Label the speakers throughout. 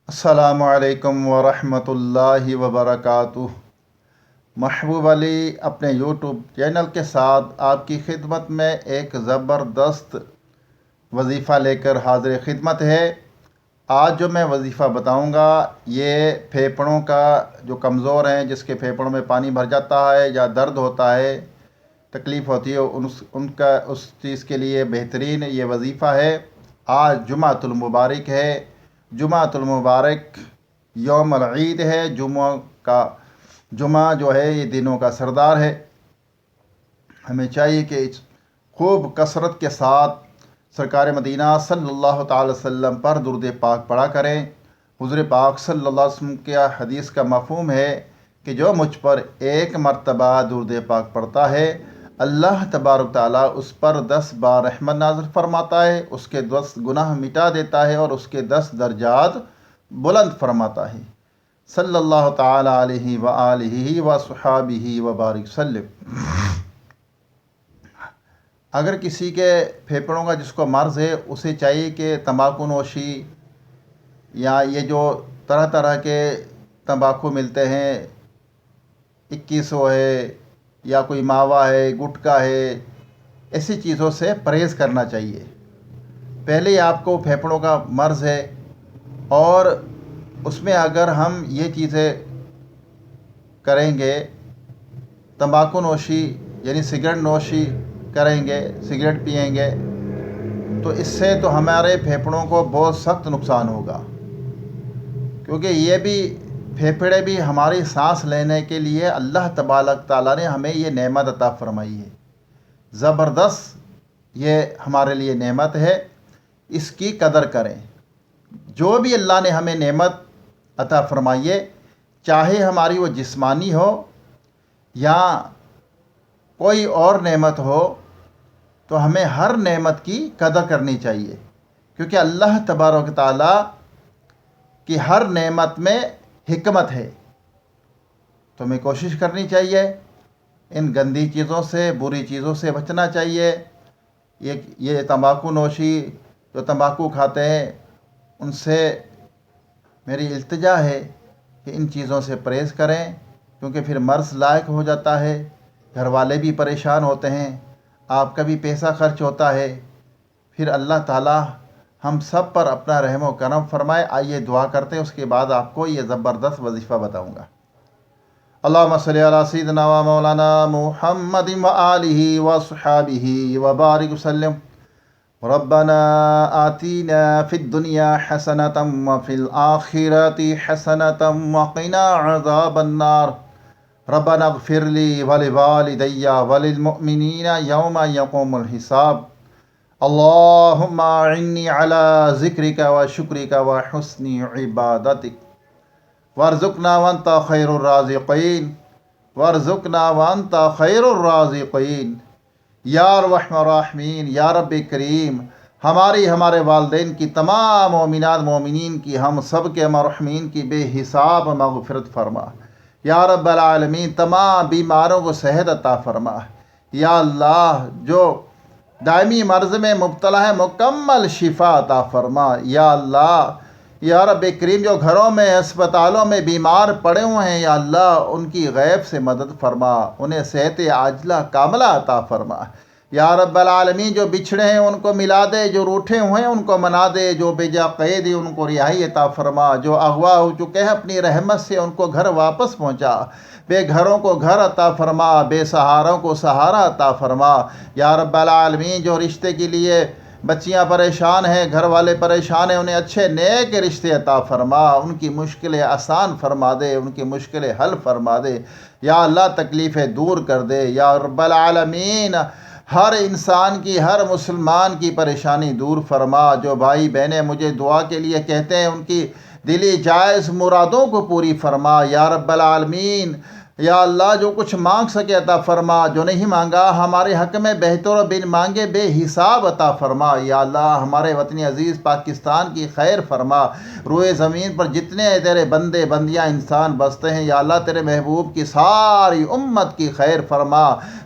Speaker 1: السلام علیکم ورحمۃ اللہ وبرکاتہ۔ محبوب علی اپنے یوٹیوب چینل کے ساتھ آپ کی خدمت میں ایک زبردست وظیفہ لے کر حاضر خدمت ہے۔ آج جو میں وظیفہ بتاؤں گا یہ پھیپھڑوں کا جو کمزور ہیں، جس کے پھیپھڑوں میں پانی بھر جاتا ہے یا درد ہوتا ہے، تکلیف ہوتی ہے، اس چیز کے لیے بہترین یہ وظیفہ ہے۔ آج جمعۃ المبارک ہے، جمعۃ المبارک یوم العید ہے۔ جمعہ جو ہے یہ دنوں کا سردار ہے۔ ہمیں چاہیے کہ خوب کثرت کے ساتھ سرکار مدینہ صلی اللہ تعالی وسلم پر درود پاک پڑھا کریں۔ حضور پاک صلی اللہ علیہ وسلم کے حدیث کا مفہوم ہے کہ جو مجھ پر ایک مرتبہ درود پاک پڑھتا ہے، اللہ تبارک تعالیٰ اس پر 10 بار رحمت نازل فرماتا ہے، اس کے 10 گناہ مٹا دیتا ہے اور اس کے 10 درجات بلند فرماتا ہے۔ صلی اللہ تعالیٰ علیہ وآلہ وصحابہ وبارک وسلم۔ اگر کسی کے پھیپھڑوں کا جس کو مرض ہے، اسے چاہیے کہ تمباکو نوشی یا یہ جو طرح طرح کے تمباکو ملتے ہیں، 2100 ہے یا کوئی ماوا ہے، گٹکا ہے، ایسی چیزوں سے پرہیز کرنا چاہیے۔ پہلے ہی آپ کو پھیپھڑوں کا مرض ہے اور اس میں اگر ہم یہ چیزیں کریں گے، تمباکو نوشی یعنی سگریٹ نوشی کریں گے، سگریٹ پئیں گے، تو اس سے تو ہمارے پھیپھڑوں کو بہت سخت نقصان ہوگا، کیونکہ یہ بھی پھیپھڑے بھی ہماری سانس لینے کے لیے اللہ تبارک تعالیٰ نے ہمیں یہ نعمت عطا فرمائی ہے۔ زبردست یہ ہمارے لیے نعمت ہے، اس کی قدر کریں۔ جو بھی اللہ نے ہمیں نعمت عطا فرمائی ہے، چاہے ہماری وہ جسمانی ہو یا کوئی اور نعمت ہو، تو ہمیں ہر نعمت کی قدر کرنی چاہیے، کیونکہ اللہ تبارک تعالیٰ کی ہر نعمت میں حکمت ہے۔ تو ہمیں کوشش کرنی چاہیے، ان گندی چیزوں سے، بری چیزوں سے بچنا چاہیے۔ یہ تمباکو نوشی جو تمباکو کھاتے ہیں، ان سے میری التجا ہے کہ ان چیزوں سے پرہیز کریں، کیونکہ پھر مرض لاحق ہو جاتا ہے، گھر والے بھی پریشان ہوتے ہیں، آپ کا بھی پیسہ خرچ ہوتا ہے، پھر اللہ تعالیٰ ہم سب پر اپنا رحم و کرم فرمائے۔ آئیے دعا کرتے ہیں، اس کے بعد آپ کو یہ زبردست وظیفہ بتاؤں گا۔ اللہم صلی علی سیدنا و مولانا محمد و آلہ و صحابہ وبارک وسلم۔ ربنا آتینا فی الدنیا حسنۃ وفی الآخرۃ حسنۃ وقنا عذاب النار۔ ربنا اغفر لی ولوالدی وللمؤمنین یوم یقوم الحساب۔ اللہم اعنی علی ذکرک و شکرک و حسن عبادتک، وارزقنا وانت خیر الرازقین، وارزقنا وانت خیر الرازقین۔ یا ارحم الراحمین، یا رب کریم، ہمارے والدین کی، تمام مومنات مومنین کی، ہم سب کے مرحومین کی بے حساب مغفرت فرما۔ یا رب العالمین، تمام بیماروں کو صحت عطا فرما۔ یا اللہ، جو دائمی مرض میں مبتلا ہے، مکمل شفا عطا فرما۔ یا اللہ، یا رب کریم، جو گھروں میں، اسپتالوں میں بیمار پڑے ہوئے ہیں، یا اللہ ان کی غیب سے مدد فرما، انہیں صحت عاجلہ کاملہ عطا فرما۔ یا رب العالمین، جو بچھڑے ہیں ان کو ملا دے، جو روٹھے ہوئے ہیں ان کو منا دے، جو بے جا قید ہیں ان کو رہائی عطا فرما، جو اغوا ہو چکے ہیں اپنی رحمت سے ان کو گھر واپس پہنچا، بے گھروں کو گھر عطا فرما، بے سہاروں کو سہارا عطا فرما۔ یا رب العالمین، جو رشتے کے لیے بچیاں پریشان ہیں، گھر والے پریشان ہیں، انہیں اچھے نیک رشتے عطا فرما، ان کی مشکلیں آسان فرما دے، ان کی مشکلیں حل فرما دے۔ یا اللہ، تکلیفیں دور کر دے۔ یا رب العالمین، ہر انسان کی، ہر مسلمان کی پریشانی دور فرما۔ جو بھائی بہنیں مجھے دعا کے لیے کہتے ہیں، ان کی دلی جائز مرادوں کو پوری فرما۔ یا رب العالمین، یا اللہ جو کچھ مانگ سکے عطا فرما، جو نہیں مانگا ہمارے حق میں بہتر و بن مانگے بے حساب عطا فرما۔ یا اللہ ہمارے وطن عزیز پاکستان کی خیر فرما، روئے زمین پر جتنے تیرے بندے بندیاں انسان بستے ہیں، یا اللہ تیرے محبوب کی ساری امت کی خیر فرما،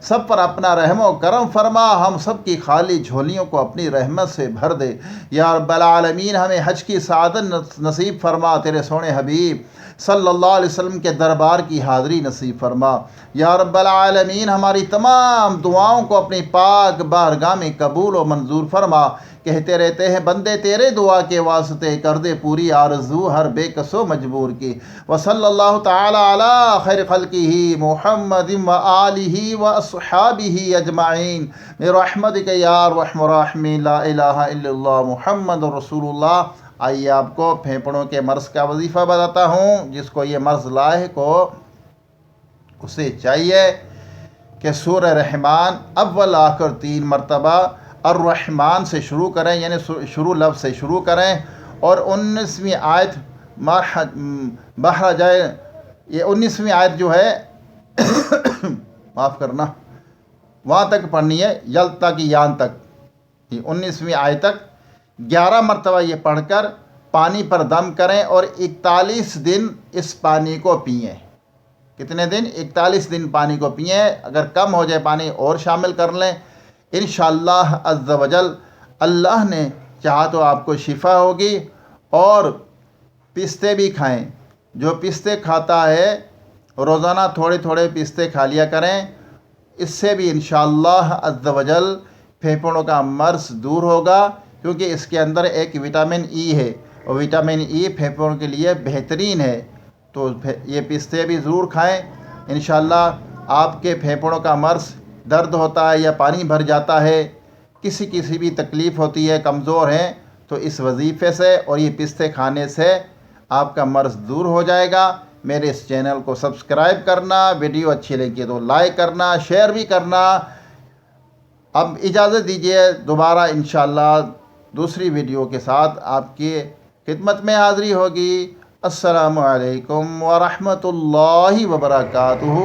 Speaker 1: سب پر اپنا رحم و کرم فرما، ہم سب کی خالی جھولیوں کو اپنی رحمت سے بھر دے۔ یا رب العالمین ہمیں حج کی سعادت نصیب فرما، تیرے سونے حبیب صلی اللہ علیہ وسلم کے دربار کی حاضری نصیب فرما۔ یا رب العالمین ہماری تمام دعاؤں کو اپنی پاک بارگاہ میں قبول و منظور فرما۔ کہتے رہتے ہیں بندے تیرے دعا کے واسطے، کر دے پوری آرزو ہر بے کس و مجبور کی۔ وصلی اللہ تعالی علی خیر خلقہ محمد و آلہ و اصحابہ اجمعین برحمتک یا ارحم الراحمین، لا الہ الا اللہ محمد رسول اللہ۔ آئیے آپ کو پھیپھڑوں کے مرض کا وظیفہ بتاتا ہوں۔ جس کو یہ مرض لاحق ہو اسے چاہیے کہ سورہ رحمان اول آخر 3 مرتبہ الرحمن سے شروع کریں، یعنی شروع لفظ سے شروع کریں، اور 19ویں آیت بہر جائے، یہ 19ویں آیت جو ہے معاف کرنا، وہاں تک پڑھنی ہے، یلتا کی یان تک، یہ 19ویں آیت تک 11 مرتبہ یہ پڑھ کر پانی پر دم کریں اور 41 دن اس پانی کو پئیں۔ کتنے دن؟ 41 دن پانی کو پئیں۔ اگر کم ہو جائے پانی اور شامل کر لیں، انشاءاللہ عز و جل اللہ نے چاہا تو آپ کو شفا ہوگی۔ اور پستے بھی کھائیں، جو پستے کھاتا ہے روزانہ تھوڑے تھوڑے پستے کھا لیا کریں، اس سے بھی انشاءاللہ عز و جل پھیپھڑوں کا مرض دور ہوگا، کیونکہ اس کے اندر ایک وٹامن ای ہے، اور وٹامن ای پھیپھڑوں کے لیے بہترین ہے۔ تو یہ پستے بھی ضرور کھائیں، انشاءاللہ آپ کے پھیپھڑوں کا مرض، درد ہوتا ہے یا پانی بھر جاتا ہے، کسی بھی تکلیف ہوتی ہے، کمزور ہیں، تو اس وظیفے سے اور یہ پستے کھانے سے آپ کا مرض دور ہو جائے گا۔ میرے اس چینل کو سبسکرائب کرنا، ویڈیو اچھی لگی تو لائک کرنا، شیئر بھی کرنا۔ اب اجازت دیجیے، دوبارہ انشاءاللہ دوسری ویڈیو کے ساتھ آپ کی خدمت میں حاضری ہوگی۔ السلام علیکم ورحمۃ اللہ وبرکاتہ۔